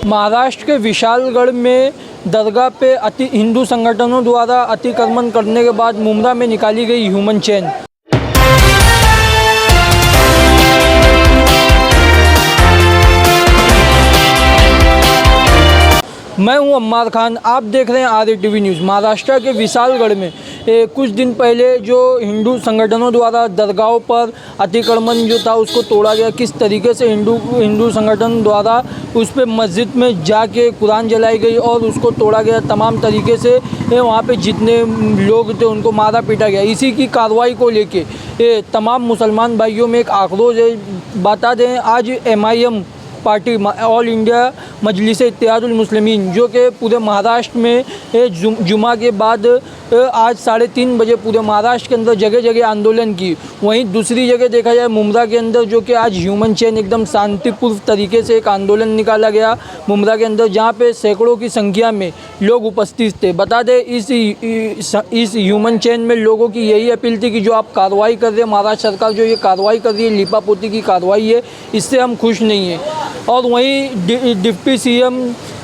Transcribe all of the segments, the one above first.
महाराष्ट्र के विशालगढ़ में दरगाह पे हिंदू संगठनों द्वारा अतिक्रमण करने के बाद मुंब्रा में निकाली गई ह्यूमन चेन। मैं हूं अम्मार खान, आप देख रहे हैं RATV न्यूज़। महाराष्ट्र के विशालगढ़ में कुछ दिन पहले जो हिंदू संगठनों द्वारा दरगाहों पर अतिक्रमण जो था उसको तोड़ा गया। किस तरीके से हिंदू संगठन द्वारा उस पर मस्जिद में जाके कुरान जलाई गई और उसको तोड़ा गया। तमाम तरीके से वहाँ पे जितने लोग थे उनको मारा पीटा गया। इसी की कार्रवाई को लेके तमाम मुसलमान भाइयों में एक आक्रोश है। बता दें, आज MIM पार्टी ऑल इंडिया मजलिस इत्तेहादुल मुस्लिमीन जो कि पूरे महाराष्ट्र में जुमा के बाद आज 3:30 बजे पूरे महाराष्ट्र के अंदर जगह जगह आंदोलन की। वहीं दूसरी जगह देखा जाए मुंब्रा के अंदर जो कि आज ह्यूमन चेन एकदम शांतिपूर्ण तरीके से एक आंदोलन निकाला गया मुंब्रा के अंदर, जहां पे सैकड़ों की संख्या में लोग उपस्थित थे। बता दें, इस ह्यूमन चेन में लोगों की यही अपील थी कि जो आप कार्रवाई कर रहे हैं, महाराष्ट्र सरकार जो ये कार्रवाई कर रही है, लिपापोती की कार्रवाई है, इससे हम खुश नहीं हैं। और वहीं डिप्टी CM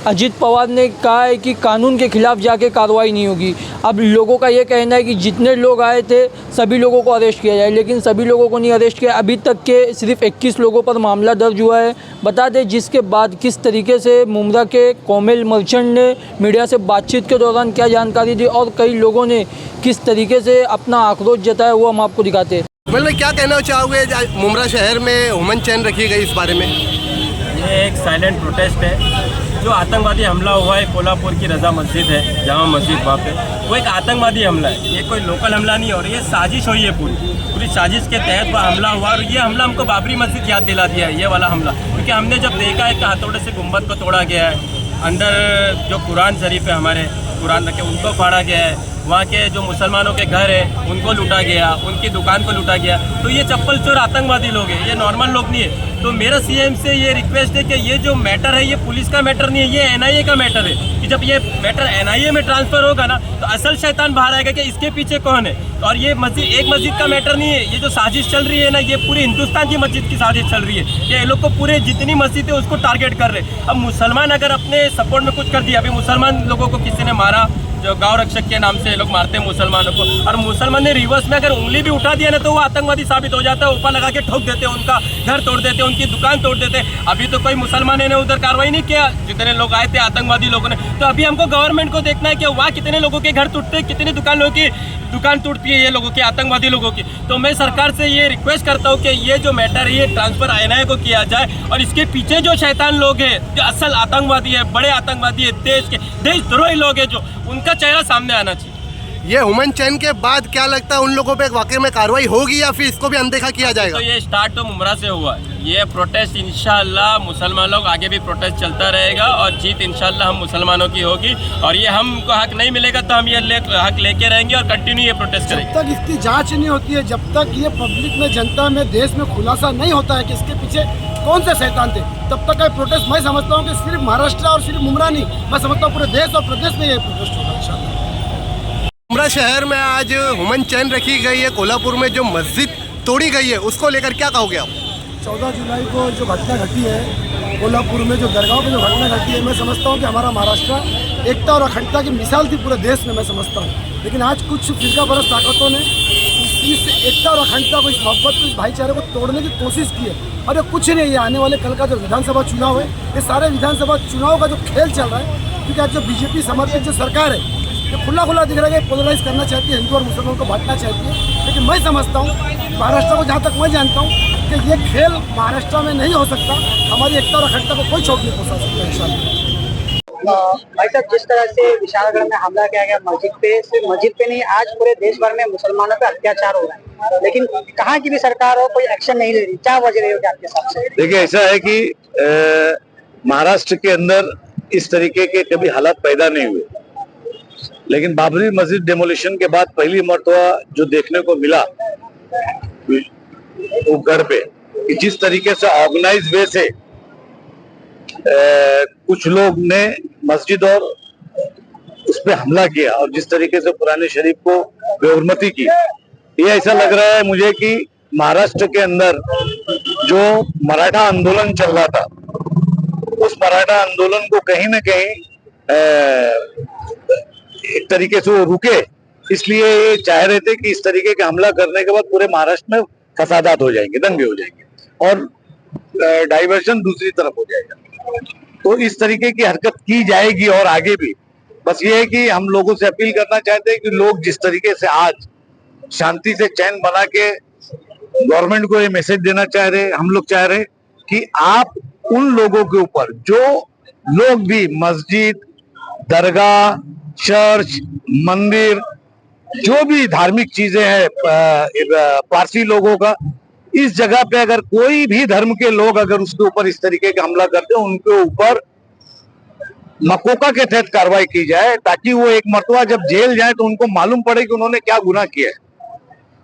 अजित पवार ने कहा है कि कानून के खिलाफ जाके कार्रवाई नहीं होगी। अब लोगों का ये कहना है कि जितने लोग आए थे सभी लोगों को अरेस्ट किया जाए, लेकिन सभी लोगों को नहीं अरेस्ट किया। अभी तक के सिर्फ 21 लोगों पर मामला दर्ज हुआ है। बता दें, जिसके बाद किस तरीके से मुंब्रा के कोमेल मर्चेंट ने मीडिया से बातचीत के दौरान क्या जानकारी दी और कई लोगों ने किस तरीके से अपना आक्रोश जताया, वो हम आपको दिखाते हैं। मतलब क्या कहना चाहोगे मुंब्रा शहर में ह्यूमन चेन रखी गई, इस बारे में? ये एक साइलेंट प्रोटेस्ट है। जो आतंकवादी हमला हुआ है कोल्हापुर की रजा मस्जिद है, जामा मस्जिद, वहाँ पे वो एक आतंकवादी हमला है। ये कोई लोकल हमला नहीं है और ये साजिश हुई है, पूरी साजिश के तहत वह हमला हुआ। और ये हमला हमको बाबरी मस्जिद याद दिला दिया है, ये वाला हमला, क्योंकि हमने जब देखा है कि हथौड़े से गुम्बद को तोड़ा गया है, अंदर जो कुरान शरीफ है हमारे कुरान रखे उनको फाड़ा गया है, वहाँ के जो मुसलमानों के घर है उनको लूटा गया, उनकी दुकान को लूटा गया। तो ये चप्पल चोर आतंकवादी लोग हैं, ये नॉर्मल लोग नहीं है। तो मेरा CM से ये रिक्वेस्ट है कि ये जो मैटर है ये पुलिस का मैटर नहीं है, ये NIA का मैटर है। कि जब ये मैटर NIA में ट्रांसफ़र होगा ना तो असल शैतान बाहर आएगा कि इसके पीछे कौन है। और ये एक मस्जिद का मैटर नहीं है। ये जो साजिश चल रही है ना, ये पूरे हिंदुस्तान की मस्जिद की साजिश चल रही है कि ये लोग को पूरे जितनी मस्जिद है उसको टारगेट कर रहे। अब मुसलमान अगर अपने सपोर्ट में कुछ कर दिया, अभी मुसलमान लोगों को किसी ने मारा, जो गांव रक्षक के नाम से लोग मारते हैं मुसलमानों को, और मुसलमान ने रिवर्स में अगर उंगली भी उठा दिया ना तो वो आतंकवादी साबित हो जाता है। ऊपर लगा के ठोक देते हैं, उनका घर तोड़ देते हैं, उनकी दुकान तोड़ देते हैं। अभी तो कोई मुसलमान ने उधर कार्रवाई नहीं किया, जितने लोग आए थे आतंकवादी लोगों ने। तो अभी हमको गवर्नमेंट को देखना है कि वहाँ कितने लोगों के घर टूटते हैं, कितनी दुकान टूटती है ये लोगों की, आतंकवादी लोगों की। तो मैं सरकार से ये रिक्वेस्ट करता हूँ कि ये जो मैटर है ये ट्रांसफर NIA को किया जाए और इसके पीछे जो शैतान लोग हैं, जो असल आतंकवादी है, बड़े आतंकवादी है, देशद्रोही लोग हैं, जो उनका चेहरा सामने आना चाहिए। ये ह्यूमन चेन के बाद क्या लगता है उन लोगों पे वाकई में कार्रवाई होगी या फिर इसको भी अनदेखा किया जाएगा? तो ये स्टार्ट तो मुंब्रा से हुआ है। ये प्रोटेस्ट इंशाल्लाह मुसलमान लोग आगे भी प्रोटेस्ट चलता रहेगा और जीत इंशाल्लाह हम मुसलमानों की होगी। और ये हमको हक नहीं मिलेगा तो हम ये हक लेके रहेंगे और कंटिन्यू ये प्रोटेस्ट करेंगे। जब तक इसकी जांच नहीं होती है, जब तक ये पब्लिक में, जनता में, देश में खुलासा नहीं होता है कि इसके पीछे कौन से शैतान थे, तब तक का प्रोटेस्ट मैं समझता हूँ कि सिर्फ महाराष्ट्र और सिर्फ मुंब्रा नहीं, मैं समझता हूँ पूरे देश और प्रदेश में ये प्रोटेस्ट होगा इंशाल्लाह। मुंब्रा शहर में आज ह्यूमन चेन रखी गई है, कोल्हापुर में जो मस्जिद तोड़ी गई है उसको लेकर क्या कहोगे आप? 14 जुलाई को जो घटना घटी है कोल्हापुर में, जो दरगाह पे जो घटना घटी है, मैं समझता हूँ कि हमारा महाराष्ट्र एकता और अखंडता की मिसाल थी पूरे देश में, मैं समझता हूँ। लेकिन आज कुछ फिरका परस्त ताकतों ने इस एकता और अखंडता को, इस मोहब्बत को, इस भाईचारे को तोड़ने की कोशिश की है। और ये कुछ नहीं है, आने वाले कल का जो विधानसभा चुनाव है, ये सारे विधानसभा चुनाव का जो खेल चल रहा है, क्योंकि आज जो BJP समर्थित जो सरकार है ये खुला दिख रहा है कि पोलराइज करना चाहती है, हिंदू और मुसलमान को बांटना चाहती है। लेकिन मैं समझता हूँ महाराष्ट्र को, जहाँ तक मैं जानता हूँ, कि ये खेल महाराष्ट्र में नहीं हो सकता। हमारी एकता और अखंडता को कोई चोट नहीं पहुँचा सकता इंशाल्लाह। भाई साहब, जिस तरह से विशालगढ़ में हमला किया गया मस्जिद पे, सिर्फ मस्जिद पे नहीं, आज पूरे देश भर में मुसलमानों पे अत्याचार हो रहा है, लेकिन कहाँ की भी सरकार हो कोई एक्शन नहीं ले रही। क्या वजह रही होगी आपके हिसाब से? देखिए, ऐसा है कि महाराष्ट्र के अंदर इस तरीके के कभी हालात पैदा नहीं हुए, लेकिन बाबरी मस्जिद डेमोलिशन के बाद पहली मर्तबा जो देखने को मिला वो घर पे कि जिस तरीके से ऑर्गेनाइज वे से कुछ लोग ने मस्जिद और उस पे हमला किया और जिस तरीके से कुरान शरीफ को बेहुरमती की, ये ऐसा लग रहा है मुझे कि महाराष्ट्र के अंदर जो मराठा आंदोलन चल रहा था उस मराठा आंदोलन को कहीं ना कहीं एक तरीके से वो रुके, इसलिए ये चाह रहे थे कि इस तरीके का हमला करने के बाद पूरे महाराष्ट्र में फसादात हो जाएंगे, दंगे हो जाएंगे और डाइवर्शन दूसरी तरफ हो जाएगा। तो इस तरीके की हरकत की जाएगी और आगे भी। बस ये है कि हम लोगों से अपील करना चाहते हैं कि लोग जिस तरीके से आज शांति से चैन बना के गवर्नमेंट को ये मैसेज देना चाह रहे, हम लोग चाह रहे कि आप उन लोगों के ऊपर जो लोग भी मस्जिद, दरगाह, चर्च, मंदिर, जो भी धार्मिक चीजें हैं पारसी लोगों का, इस जगह पे अगर कोई भी धर्म के लोग अगर उसके ऊपर इस तरीके का हमला करते हैं, उनके ऊपर मकोका के तहत कार्रवाई की जाए, ताकि वो एक मर्तबा जब जेल जाए तो उनको मालूम पड़े कि उन्होंने क्या गुनाह किया है।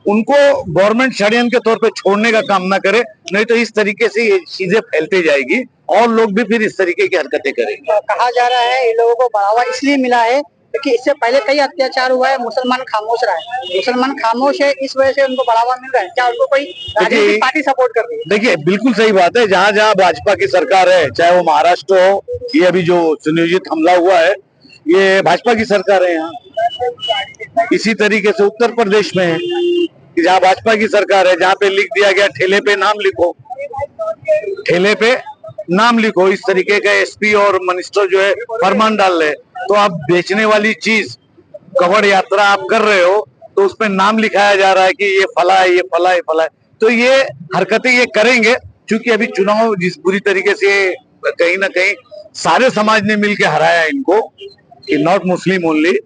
उनको गवर्नमेंट षड्यंत्र के तौर पे छोड़ने का काम ना करे, नहीं तो इस तरीके से ये चीजें फैलती जाएगी और लोग भी फिर इस तरीके की हरकतें करेंगे। कहा जा रहा है इन लोगों को बढ़ावा इसलिए मिला है क्योंकि इससे पहले कई अत्याचार हुआ है, मुसलमान खामोश रहा है, मुसलमान खामोश है, इस वजह से उनको बढ़ावा मिल रहा है। क्या उनको कोई राजनीतिक पार्टी सपोर्ट कर रही है? देखिए, बिल्कुल सही बात है। जहां जहां भाजपा की सरकार है, चाहे वो महाराष्ट्र हो, ये अभी जो सुनियोजित हमला हुआ है ये भाजपा की सरकार है। यहाँ इसी तरीके से उत्तर प्रदेश में है कि जहाँ भाजपा की सरकार है, जहाँ पे लिख दिया गया ठेले पे नाम लिखो, ठेले पे नाम लिखो, इस तरीके का एसपी और मिनिस्टर जो है फरमान डाल रहे। तो आप बेचने वाली चीज कवड़ यात्रा आप कर रहे हो तो उसमें नाम लिखाया जा रहा है कि ये फला है, ये फला है, ये फला है। तो ये हरकतें ये करेंगे क्योंकि अभी चुनाव जिस बुरी तरीके से कहीं ना कहीं सारे समाज ने मिलकर हराया इनको, कि नॉट मुस्लिम ओनली,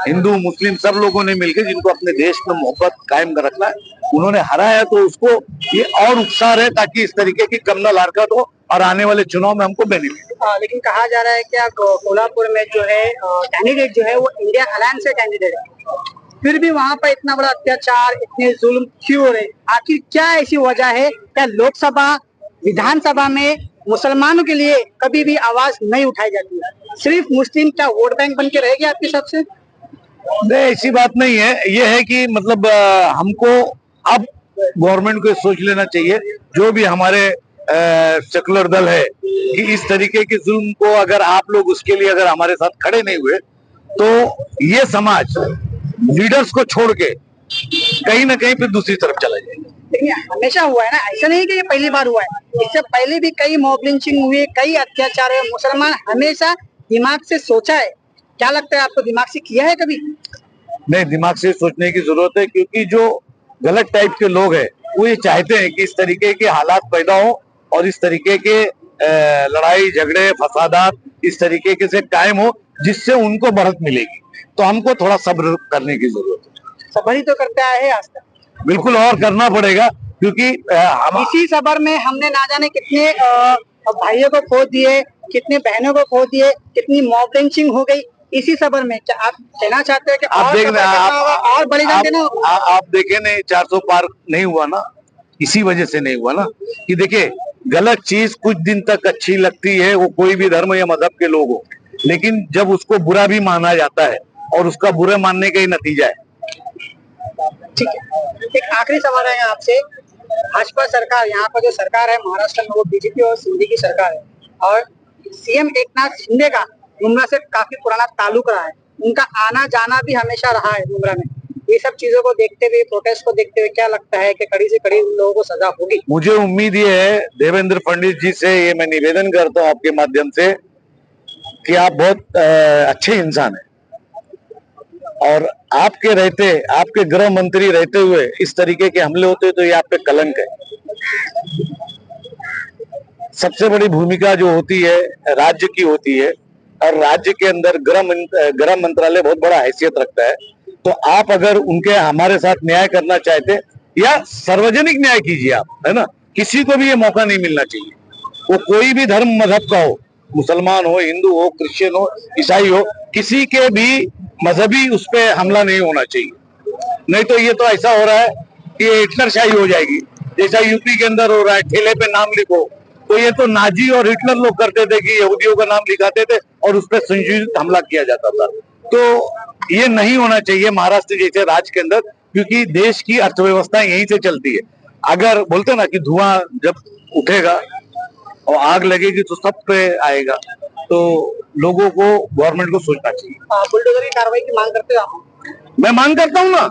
हिंदू मुस्लिम सब लोगों ने मिलकर, जिनको अपने देश में मोहब्बत कायम कर रखना है, उन्होंने हराया। तो उसको ये और उत्साह है ताकि इस तरीके की कमनल हरकत हो और आने वाले चुनाव में हमको बेनिफिट। लेकिन कहा जा रहा है कि कोल्हापुर में जो है कैंडिडेट जो है वो इंडिया अलायंस से कैंडिडेट है, फिर भी वहाँ पर इतना बड़ा अत्याचार, इतने जुल्म क्यों हो रहे? आखिर क्या ऐसी वजह है? क्या लोकसभा, विधानसभा में मुसलमानों के लिए कभी भी आवाज नहीं उठाई जाती है? सिर्फ मुस्लिम क्या वोट बैंक बन के रहेगी आपके हिसाब से? नहीं, ऐसी बात नहीं है। ये है कि मतलब हमको अब गवर्नमेंट को सोच लेना चाहिए, जो भी हमारे सेकुलर दल है, कि इस तरीके के जुल्म को अगर आप लोग उसके लिए अगर हमारे साथ खड़े नहीं हुए तो ये समाज लीडर्स को छोड़ के कहीं ना कहीं फिर दूसरी तरफ चला जाएगा। लेकिन हमेशा हुआ है ना, ऐसा नहीं कि ये पहली बार हुआ है, इससे पहले भी कई मॉब लिंचिंग हुई, कई अत्याचार हुए। मुसलमान हमेशा दिमाग से सोचा है। क्या लगता है आपको, दिमाग से किया है कभी? नहीं, दिमाग से सोचने की जरूरत है, क्योंकि जो गलत टाइप के लोग हैं वो ये चाहते हैं कि इस तरीके के हालात पैदा हो और इस तरीके के लड़ाई झगड़े फसादात इस तरीके के से कायम हो, जिससे उनको बढ़त मिलेगी। तो हमको थोड़ा सब्र करने की जरूरत है। सब्र ही तो करते आए हैं आज तक। बिल्कुल, और करना पड़ेगा, क्योंकि इसी सबर में हमने ना जाने कितने भाइयों को खो दिए, कितने बहनों को खो दिए, कितनी मॉब लिंचिंग हो गई। इसी सबर में क्या आप कहना चाहते हैं कि आप देख और बलिदान देना? आप देखे नहीं, 400 पार नहीं हुआ ना, इसी वजह से नहीं हुआ ना, कि देखिए गलत चीज कुछ दिन तक अच्छी लगती है, वो कोई भी धर्म या मजहब के लोग हो, लेकिन जब उसको बुरा भी माना जाता है और उसका बुरा मानने का ही नतीजा है। ठीक है, एक आखिरी सवाल है आपसे। भाजपा सरकार, यहाँ पर जो सरकार है महाराष्ट्र में, वो बीजेपी और सिंधी की सरकार है, और सीएम एकनाथ शिंदे का मुंब्रा से काफी पुराना ताल्लुक रहा है, उनका आना जाना भी हमेशा रहा है मुंब्रा में। ये सब चीजों को देखते हुए, प्रोटेस्ट को देखते हुए, क्या लगता है कि कड़ी से कड़ी उन लोगों को सजा होगी? मुझे उम्मीद ये है, देवेंद्र फडणवीस जी से ये मैं निवेदन करता हूँ आपके माध्यम से, कि आप बहुत अच्छे इंसान हैं और आपके रहते, आपके गृह मंत्री रहते हुए इस तरीके के हमले होते तो ये आप पे कलंक है। सबसे बड़ी भूमिका जो होती है राज्य की होती है, और राज्य के अंदर गृह मंत्रालय बहुत बड़ा हैसियत रखता है। तो आप अगर उनके हमारे साथ न्याय करना चाहते, या सार्वजनिक न्याय कीजिए आप, है ना, किसी को भी ये मौका नहीं मिलना चाहिए, वो कोई भी धर्म मजहब का हो, मुसलमान हो, हिंदू हो, क्रिश्चियन हो, ईसाई हो, किसी के भी मजहबी उस पर हमला नहीं होना चाहिए। नहीं तो ये तो ऐसा हो रहा है कि हिटलरशाही हो जाएगी, जैसा यूपी के अंदर हो रहा है, ठेले पे नाम लिखो। तो ये तो नाजी और हिटलर लोग करते थे कि यहूदियों का नाम लिखाते थे और उस पर संयोजित हमला किया जाता था। तो ये नहीं होना चाहिए महाराष्ट्र जैसे राज्य के अंदर, क्योंकि देश की अर्थव्यवस्था यहीं से चलती है। अगर बोलते ना कि धुआं जब उठेगा और आग लगेगी तो सब पे आएगा। तो लोगों को, गवर्नमेंट को सोचना चाहिए। बुलडोजर की कार्रवाई की मांग करते हो आप? मैं मांग करता हूँ ना,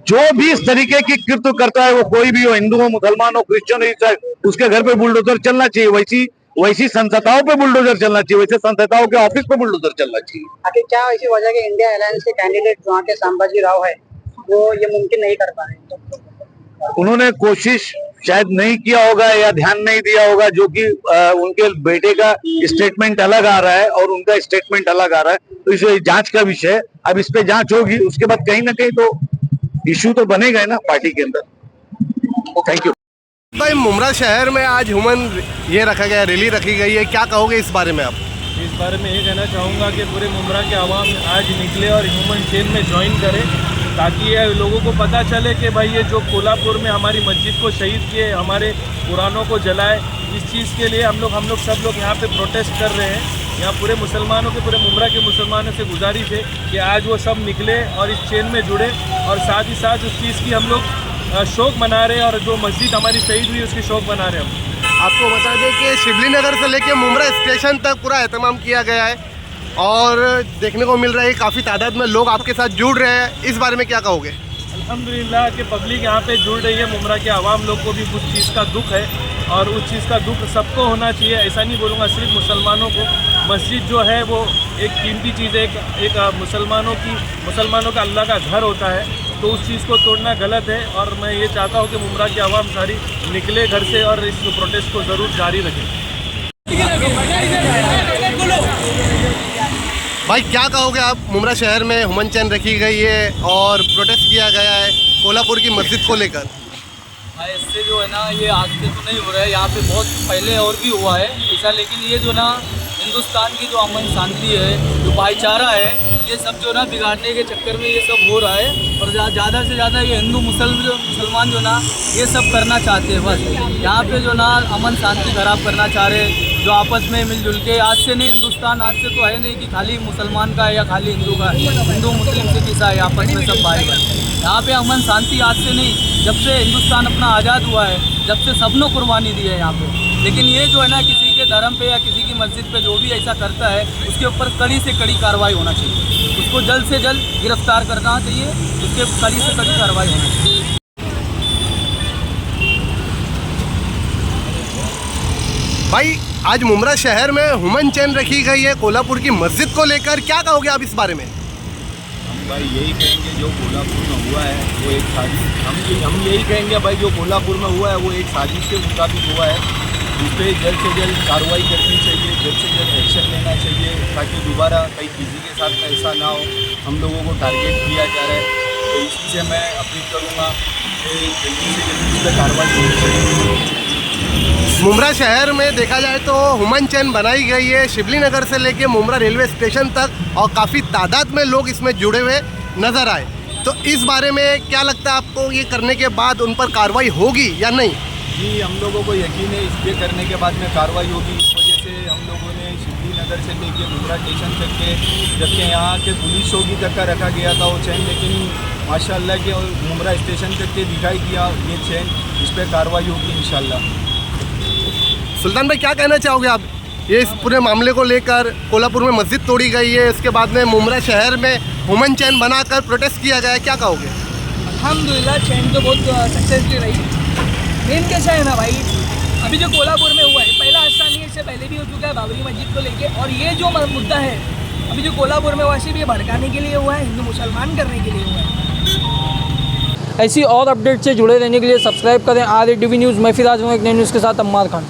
जो भी इस तरीके की कृत्य करता है, वो कोई भी हो, हिंदू हो, मुसलमान हो, क्रिश्चियन हो, ईसाई, उसके घर पे बुलडोजर चलना चाहिए। वैसी संस्थाओं पे बुलडोजर चलना चाहिए, वैसे संस्थाओं के ऑफिस पे बुलडोजर चलना चाहिए। आखिर क्या ऐसी वजह कि इंडिया अलायंस के कैंडिडेट वहाँ के संभाजी राव है वो ये मुमकिन नहीं कर पा रहे? उन्होंने कोशिश शायद नहीं किया होगा या ध्यान नहीं दिया होगा, जो कि उनके बेटे का स्टेटमेंट अलग आ रहा है और उनका स्टेटमेंट अलग आ रहा है। तो इसे जांच का विषय है, अब इस पे जांच होगी, उसके बाद कहीं ना कहीं तो इश्यू तो बनेगा ना पार्टी के अंदर। Thank you. भाई मुमरा शहर में आज ह्यूमन ये रखा गया, रैली रखी गई है, क्या कहोगे इस बारे में आप? इस बारे में ये कहना चाहूँगा कि पूरे मुमरा के आवाम आज निकले और ह्यूमन चेन में ज्वाइन करें, ताकि ये लोगों को पता चले कि भाई ये जो कोल्हापुर में हमारी मस्जिद को शहीद किए, हमारे पुरानों को जलाए, इस चीज़ के लिए हम लोग सब लोग यहाँ पे प्रोटेस्ट कर रहे हैं। यहाँ पूरे मुसलमानों के, पूरे मुमरा के मुसलमानों से गुजारिश है कि आज वो सब निकले और इस चेन में जुड़े, और साथ ही साथ उस चीज़ की हम लोग शोक मना रहे हैं, और जो मस्जिद हमारी शहीद हुई उसकी शोक मना रहे हैं हम। आपको बता दें कि शिवली नगर से लेके मुमरा स्टेशन तक पूरा एहतमाम किया गया है और देखने को मिल रहा है काफ़ी तादाद में लोग आपके साथ जुड़ रहे हैं। इस बारे में क्या कहोगे? अल्हम्दुलिल्लाह कि पब्लिक यहाँ पे जुड़ रही है। मुमरा के आवाम लोग को भी कुछ चीज़ का दुख है और उस चीज़ का दुख सबको होना चाहिए। ऐसा नहीं बोलूँगा सिर्फ मुसलमानों को। मस्जिद जो है वो एक कीमती चीज़ है, एक मुसलमानों का अल्लाह का घर होता है, तो उस चीज़ को तोड़ना गलत है। और मैं ये चाहता हूँ कि मुमरा की आवाम सारी निकले घर से और इस प्रोटेस्ट को ज़रूर जारी रखें। भाई क्या कहोगे आप? मुमरा शहर में ह्यूमन चैन रखी गई है और प्रोटेस्ट किया गया है कोल्हापुर की मस्जिद को लेकर। इससे जो है ना, ये आज से तो नहीं हो रहा है, यहाँ पे बहुत पहले और भी हुआ है ऐसा, लेकिन ये जो ना हिंदुस्तान की जो अमन शांति है, जो भाईचारा है, ये सब जो ना बिगाड़ने के चक्कर में ये सब हो रहा है। और ज़्यादा से ज़्यादा ये हिंदू मुसलमान जो ना ये सब करना चाहते हैं। बस यहाँ पे जो ना अमन शांति खराब करना चाह रहे हैं, जो आपस में मिलजुल के, आज से नहीं, हिंदुस्तान आज से तो है नहीं कि खाली मुसलमान का है या खाली हिंदू का है, हिंदू मुस्लिम से किसा है, आपस में सब भाई है। यहाँ पे अमन शांति आज से नहीं, जब से हिंदुस्तान अपना आज़ाद हुआ है, जब से सबने कुर्बानी दी है यहाँ पे। लेकिन ये जो है ना, किसी के धर्म पे या किसी की मस्जिद पे जो भी ऐसा करता है, उसके ऊपर कड़ी से कड़ी कार्रवाई होना चाहिए। उसको जल्द से जल्द गिरफ्तार करना चाहिए, उसके कड़ी से कड़ी कार्रवाई होना चाहिए। भाई आज मुमरा शहर में ह्यूमन चैन रखी गई है कोल्हापुर की मस्जिद को लेकर, क्या कहोगे आप इस बारे में? भाई यही कहेंगे जो कोल्हापुर में हुआ है वो एक साजिश, हम यही कहेंगे भाई जो कोल्हापुर में हुआ है वो एक साजिश के मुताबिक हुआ है। उस पर जल्द से जल्द कार्रवाई करनी चाहिए, जल्द से जल्द एक्शन लेना चाहिए, ताकि दोबारा कहीं किसी के साथ ऐसा ना हो। हम लोगों को टारगेट किया जा रहा है, तो इसी से मैं अपील करूँगा कि जल्दी से जल्दी इस पर कार्रवाई होनी चाहिए। मुमरा शहर में देखा जाए तो ह्यूमन चैन बनाई गई है शिवली नगर से लेके मुमरा रेलवे स्टेशन तक, और काफ़ी तादाद में लोग इसमें जुड़े हुए नज़र आए। तो इस बारे में क्या लगता है आपको, ये करने के बाद उन पर कार्रवाई होगी या नहीं? जी, हम लोगों को यकीन है इस पे करने के बाद में कार्रवाई होगी। इस वजह से हम लोगों ने शिवली नगर से लेके मुमरा स्टेशन तक के, जबकि यहाँ के पुलिस चौकी तक का रखा गया था वो चैन, लेकिन माशाल्लाह के मुमरा स्टेशन तक के दिखाई दिया ये चैन, इस पर कार्रवाई होगी इंशाल्लाह। सुल्तान भाई क्या कहना चाहोगे आप ये इस पूरे मामले को लेकर? कोल्हापुर में मस्जिद तोड़ी गई है, उसके बाद में मुमरा शहर में ह्यूमन चैन बनाकर प्रोटेस्ट किया गया है, क्या कहोगे? अल्हम्दुलिल्लाह चैन तो बहुत सक्सेसफुल रही। मेन कैसा है ना भाई, अभी जो कोल्हापुर में हुआ है, पहला हादसा नहीं, इससे पहले भी हो चुका है बाबरी मस्जिद को लेके, और ये जो मुद्दा है अभी जो कोल्हापुर में हुआ, सिर्फ ये भड़काने के लिए हुआ है, हिंदू मुसलमान करने के लिए हुआ है। ऐसी और अपडेट से जुड़े रहने के लिए सब्सक्राइब करें RATV न्यूज़। मैं फिर आज हूँ एक नई न्यूज़ के साथ, अम्मार खान।